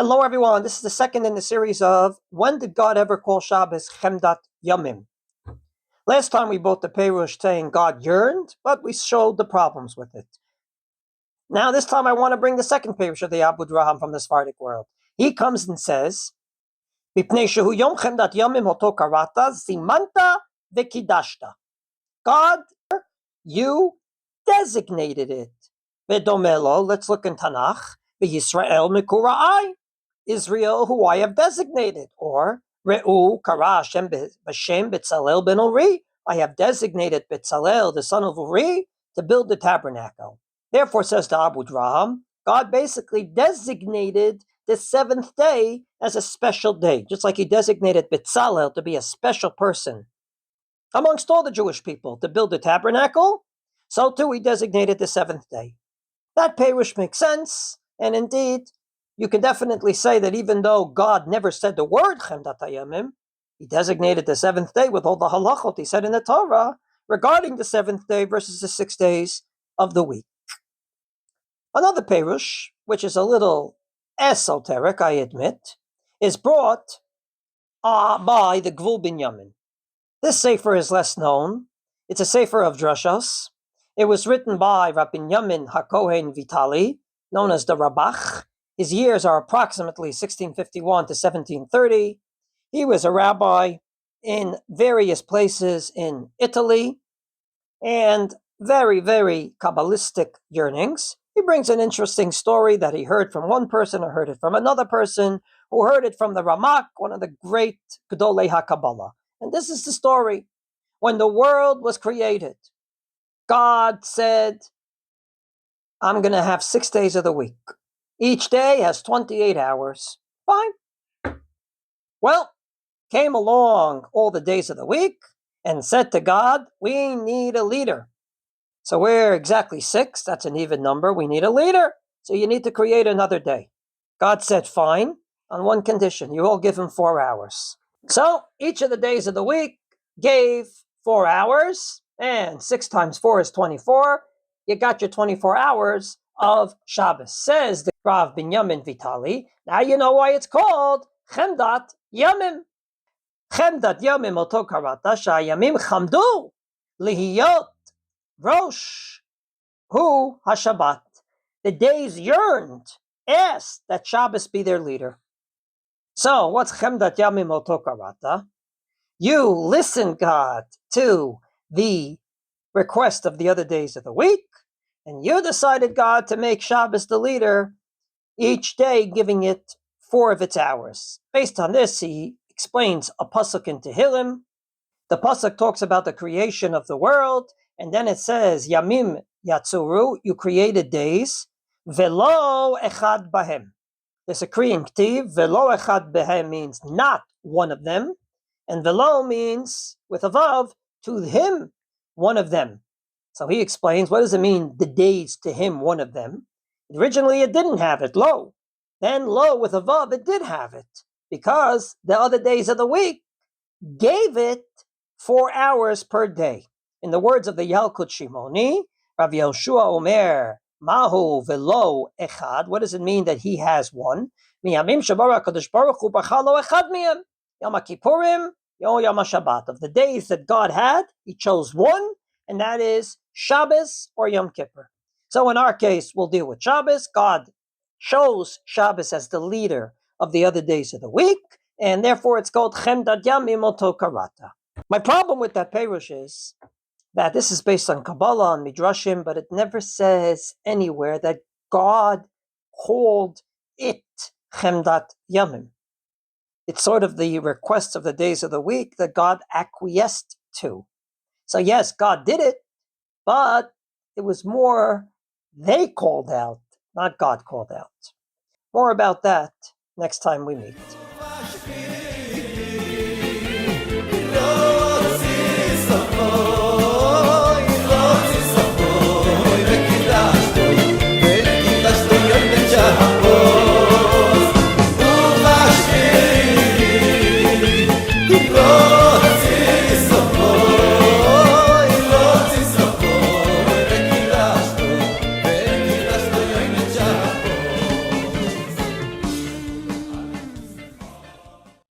Hello everyone, this is the second in the series of When Did God Ever Call Shabbos Chemdat Yamim? Last time we bought the Perush saying God yearned, but we showed the problems with it. Now this time I want to bring the second Perush of the Abud Raham from the Sephardic world. He comes and says, Mipnei shehu yom Chemdat Yamim hoto karata zimanta vekidashta. God, you designated it. Vedomelo, let's look in Tanakh. V'Yisrael mikura'ai. Israel, who I have designated, or Re'u kara Hashem b'Shem B'Tzalel ben Uri. I have designated B'Tzalel, the son of Uri, to build the tabernacle. Therefore, says the Abud Raham, God basically designated the seventh day as a special day, just like he designated B'Tzalel to be a special person amongst all the Jewish people to build the tabernacle. So too, he designated the seventh day. That Perush makes sense, and indeed, you can definitely say that even though God never said the word Chemdat Yamim, he designated the seventh day with all the halachot he said in the Torah regarding the seventh day versus the 6 days of the week. Another Perush, which is a little esoteric, I admit, is brought by the Gvul Binyamin. This sefer is less known. It's a sefer of drashos. It was written by Rabbi Binyamin HaKohen Vitali, known as the Rabach. His years are approximately 1651 to 1730. He was a rabbi in various places in Italy and very, very Kabbalistic yearnings. He brings an interesting story that he heard from one person or heard it from another person who heard it from the Ramak, one of the great Gedolei HaKabbalah. And this is the story. When the world was created, God said, I'm going to have 6 days of the week. Each day has 28 hours. Fine. Well, came along all the days of the week and said to God, we need a leader. So we're exactly 6. That's an even number. We need a leader. So you need to create another day. God said, fine, on one condition. You all give him 4 hours. So each of the days of the week gave 4 hours, and 6 times 4 is 24. You got your 24 hours of Shabbos. Says the Rav Binyamin Vitali, now you know why it's called Chemdat Yamim. Chemdat Yamim oto karata shayamim chamdu lihiyot rosh hu haShabbat. The days yearned, asked that Shabbos be their leader. So what's Chemdat Yamim oto karata? You listen, God, to the request of the other days of the week, and you decided, God, to make Shabbos the leader, each day giving it 4 of its hours. Based on this, he explains a pasuk in Tehillim. The pasuk talks about the creation of the world, and then it says, Yamim yatzuru, you created days, velo echad bahem. There's a Korean ktiv, velo echad bahem means not one of them, and velo means, with a vav, to him, one of them. So he explains, what does it mean, the days to him, one of them? Originally it didn't have it, lo. Then lo, with a vav, it did have it, because the other days of the week gave it 4 hours per day. In the words of the Yalkut Shimoni, Rav Yehoshua Omer, Mahu velo echad, what does it mean that he has one? Miyamim shabara kadosh baruch hu bachalo echad miyam. Yom Kippurim, Yom Shabbat. Of the days that God had, he chose one, and that is Shabbos or Yom Kippur. So in our case, we'll deal with Shabbos. God chose Shabbos as the leader of the other days of the week, and therefore it's called Chemdat Yamim oto karata. My problem with that Perush is that this is based on Kabbalah, on Midrashim, but it never says anywhere that God called it Chemdat Yamim. It's sort of the request of the days of the week that God acquiesced to. So yes, God did it, but it was more they called out, not God called out. More about that next time we meet.